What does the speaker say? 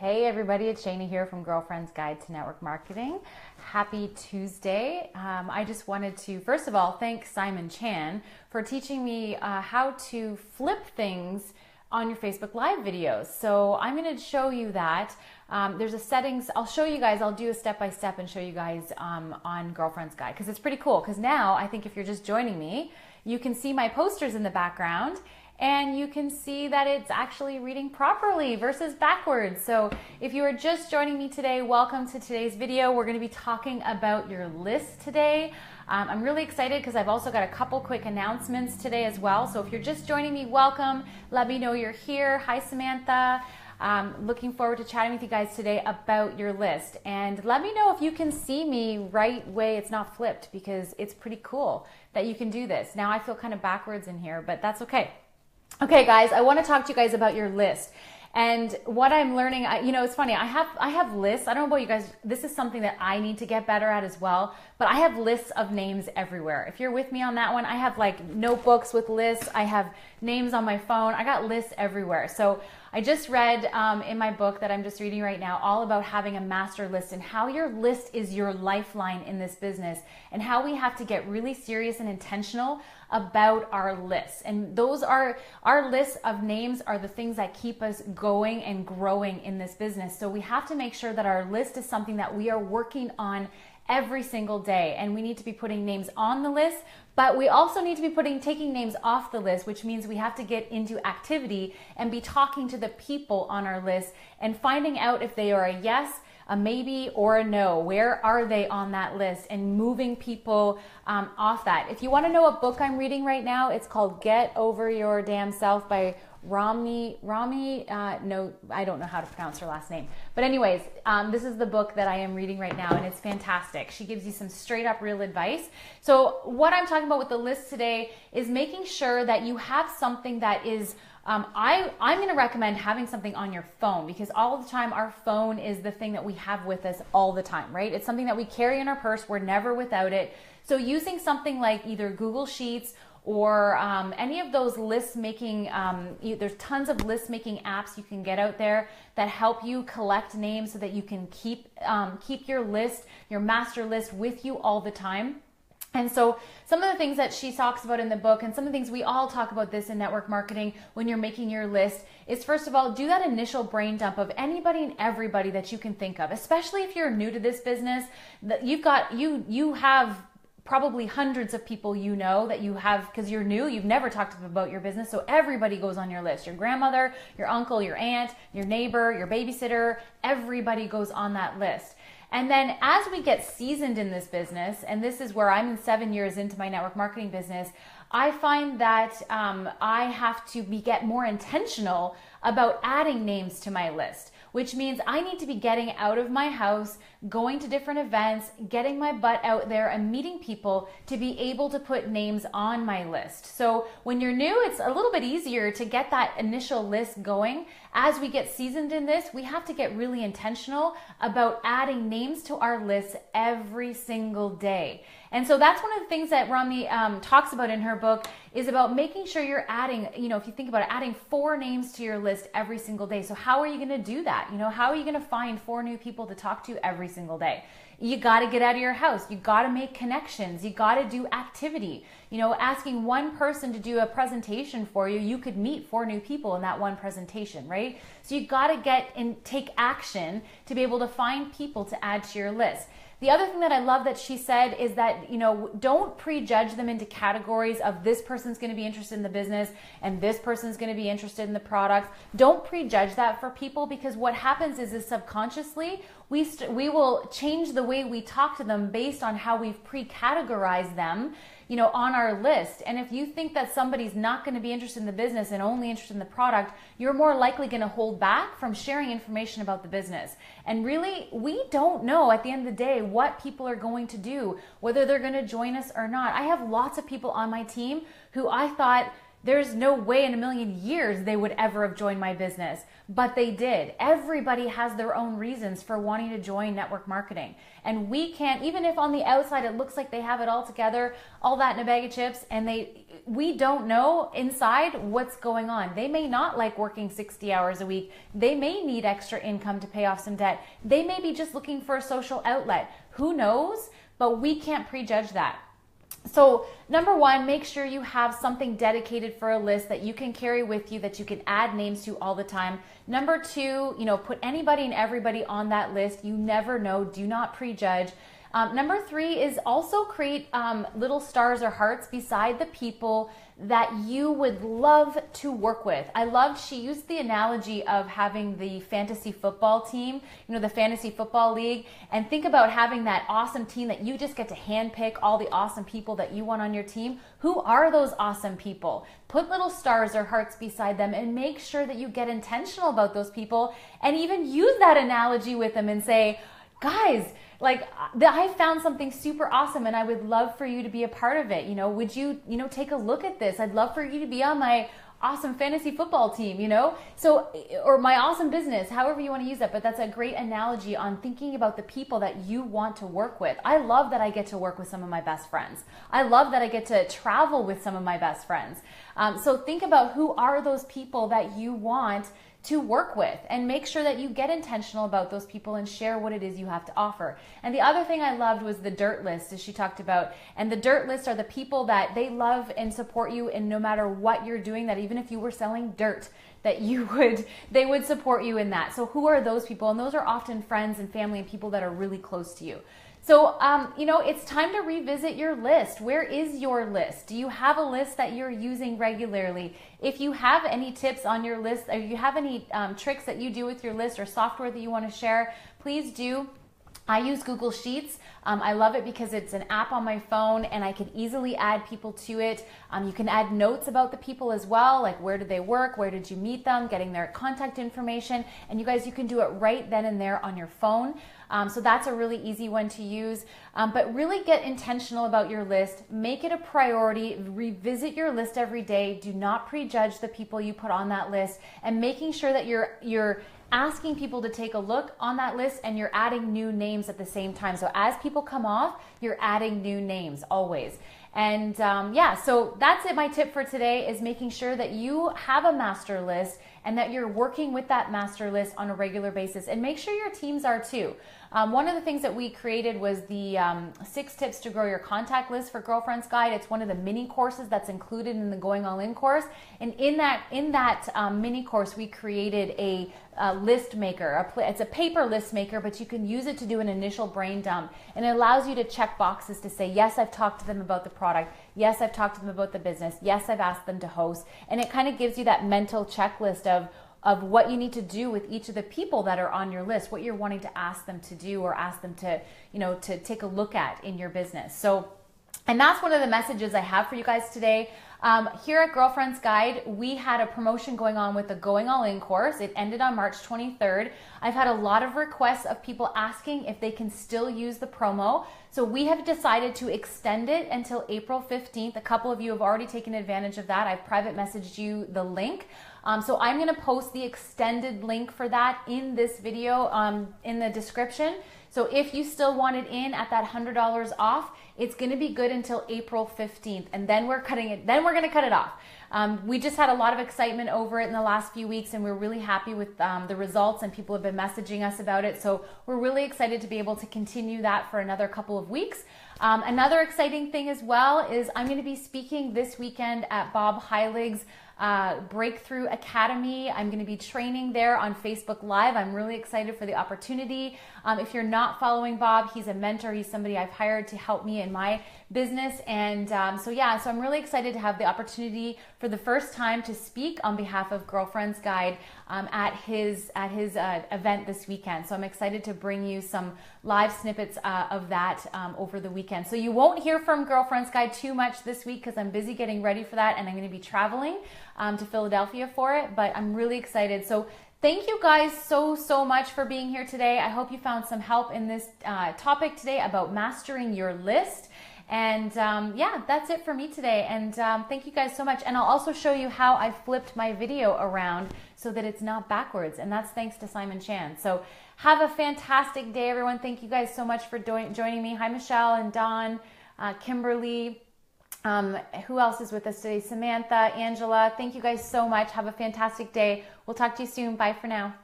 Hey everybody, it's Shani here from Girlfriend's Guide to Network Marketing. Happy Tuesday. I just wanted to, first of all, thank Simon Chan for teaching me how to flip things on your Facebook Live videos. So I'm going to show you that. There's a settings, I'll show you guys, I'll do a step-by-step and show you guys on Girlfriend's Guide, because it's pretty cool. Because now, I think if you're just joining me, you can see my posters in the background, and you can see that it's actually reading properly versus backwards. So if you are just joining me today, welcome to today's video. We're going to be talking about your list today. I'm really excited because I've also got a couple quick announcements today as well. So if you're just joining me, welcome. Let me know you're here. Hi, Samantha. Looking forward to chatting with you guys today about your list. And let me know if you can see me right way it's not flipped, because it's pretty cool that you can do this. Now I feel kind of backwards in here, but that's okay. Okay, guys, I want to talk to you guys about your list. And what I'm learning, it's funny, I have lists. I don't know about you guys, this is something that I need to get better at as well, but I have lists of names everywhere. If you're with me on that one, I have like notebooks with lists. I have names on my phone. I got lists everywhere. So I just read in my book that I'm just reading right now all about having a master list and how your list is your lifeline in this business, and how we have to get really serious and intentional about our lists. And those are, our lists of names are the things that keep us going and growing in this business. So we have to make sure that our list is something that we are working on every single day, and we need to be putting names on the list, but we also need to be taking names off the list, which means we have to get into activity and be talking to the people on our list and finding out if they are a yes, a maybe, or a no. Where are they on that list, and moving people off that. If you want to know what book I'm reading right now, it's called Get Over Your Damn Self by Rami, no, I don't know how to pronounce her last name. But anyways, this is the book that I am reading right now, and it's fantastic. She gives you some straight up real advice. So what I'm talking about with the list today is making sure that you have something that is, I'm going to recommend having something on your phone, because all the time our phone is the thing that we have with us all the time, right? It's something that we carry in our purse. We're never without it. So using something like either Google Sheets or any of those list making, there's tons of list making apps you can get out there that help you collect names so that you can keep your list, your master list, with you all the time. And so some of the things that she talks about in the book, and some of the things we all talk about this in network marketing when you're making your list, is first of all, do that initial brain dump of anybody and everybody that you can think of, especially if you're new to this business. That you have probably hundreds of people you know that you have, because you're new, you've never talked to them about your business, so everybody goes on your list. Your grandmother, your uncle, your aunt, your neighbor, your babysitter, everybody goes on that list. And then as we get seasoned in this business, and this is where I'm 7 years into my network marketing business, I find that I have to get more intentional about adding names to my list, which means I need to be getting out of my house, going to different events, getting my butt out there and meeting people to be able to put names on my list. So when you're new, it's a little bit easier to get that initial list going. As we get seasoned in this, we have to get really intentional about adding names to our list every single day. And so that's one of the things that Rami talks about in her book, is about making sure you're adding, if you think about it, adding 4 names to your list every single day. So how are you going to do that? How are you going to find 4 new people to talk to every single day? You got to get out of your house. You got to make connections. You got to do activity. Asking one person to do a presentation for you, you could meet 4 new people in that one presentation, right? So you got to get and take action to be able to find people to add to your list. The other thing that I love that she said is that, don't prejudge them into categories of this person's going to be interested in the business and this person's going to be interested in the product. Don't prejudge that for people, because what happens is subconsciously we will change the way we talk to them based on how we've pre-categorized them, on our list. And if you think that somebody's not going to be interested in the business and only interested in the product, you're more likely going to hold back from sharing information about the business. And really, we don't know at the end of the day what people are going to do, whether they're going to join us or not. I have lots of people on my team who I thought, there's no way in a million years they would ever have joined my business, but they did. Everybody has their own reasons for wanting to join network marketing. And we can't, even if on the outside it looks like they have it all together, all that in a bag of chips, and we don't know inside what's going on. They may not like working 60 hours a week. They may need extra income to pay off some debt. They may be just looking for a social outlet. Who knows? But we can't prejudge that. So number one, make sure you have something dedicated for a list that you can carry with you, that you can add names to all the time. Number two, put anybody and everybody on that list. You never know. Do not prejudge. Number three is also create little stars or hearts beside the people that you would love to work with. She used the analogy of having the fantasy football team, the fantasy football league, and think about having that awesome team that you just get to handpick all the awesome people that you want on your team. Who are those awesome people? Put little stars or hearts beside them and make sure that you get intentional about those people, and even use that analogy with them and say, guys, I found something super awesome and I would love for you to be a part of it. Would you, take a look at this? I'd love for you to be on my awesome fantasy football team, So, or my awesome business, however you want to use that. But that's a great analogy on thinking about the people that you want to work with. I love that I get to work with some of my best friends. I love that I get to travel with some of my best friends. So think about who are those people that you want to work with, and make sure that you get intentional about those people and share what it is you have to offer. And the other thing I loved was the dirt list, as she talked about. And the dirt list are the people that they love and support you, and no matter what you're doing, that even if you were selling dirt, that they would support you in that. So who are those people? And those are often friends and family and people that are really close to you. So, it's time to revisit your list. Where is your list? Do you have a list that you're using regularly? If you have any tips on your list, or you have any tricks that you do with your list or software that you want to share, please do. I use Google Sheets. I love it because it's an app on my phone and I can easily add people to it. You can add notes about the people as well, like where did they work, where did you meet them, getting their contact information. And you guys, you can do it right then and there on your phone. So that's a really easy one to use. But really get intentional about your list. Make it a priority. Revisit your list every day. Do not prejudge the people you put on that list, and making sure that you're asking people to take a look on that list, and you're adding new names at the same time. So as people come off, you're adding new names always. And so that's it. My tip for today is making sure that you have a master list and that you're working with that master list on a regular basis, and make sure your teams are too. One of the things that we created was the 6 tips to grow your contact list for Girlfriend's Guide. It's one of the mini courses that's included in the Going All In course. And in that mini course, we created a list maker. It's a paper list maker, but you can use it to do an initial brain dump. And it allows you to check boxes to say, yes, I've talked to them about the product. Yes, I've talked to them about the business. Yes, I've asked them to host. And it kind of gives you that mental checklist of what you need to do with each of the people that are on your list, what you're wanting to ask them to do or ask them to, to take a look at in your business. So, and that's one of the messages I have for you guys today. Here at Girlfriend's Guide, we had a promotion going on with the Going All In course. It ended on March 23rd. I've had a lot of requests of people asking if they can still use the promo. So we have decided to extend it until April 15th. A couple of you have already taken advantage of that. I've private messaged you the link. So I'm going to post the extended link for that in this video in the description. So if you still want it in at that $100 off, it's going to be good until April 15th, and then we're cutting it. Then we're going to cut it off. We just had a lot of excitement over it in the last few weeks, and we're really happy with the results, and people have been messaging us about it. So we're really excited to be able to continue that for another couple of weeks. Another exciting thing as well is I'm going to be speaking this weekend at Bob Heilig's Breakthrough Academy. I'm going to be training there on Facebook Live. I'm really excited for the opportunity. If you're not following Bob, he's a mentor. He's somebody I've hired to help me in my business. And so I'm really excited to have the opportunity for the first time to speak on behalf of Girlfriend's Guide at his event this weekend. So I'm excited to bring you some live snippets of that over the weekend. So you won't hear from Girlfriend's Guide too much this week because I'm busy getting ready for that, and I'm going to be traveling to Philadelphia for it, but I'm really excited. So thank you guys so much for being here today. I hope you found some help in this topic today about mastering your list. And yeah, that's it for me today. And thank you guys so much. And I'll also show you how I flipped my video around so that it's not backwards. And that's thanks to Simon Chan. So have a fantastic day, everyone. Thank you guys so much for joining me. Hi, Michelle and Dawn, Kimberly. Who else is with us today? Samantha, Angela. Thank you guys so much. Have a fantastic day. We'll talk to you soon. Bye for now.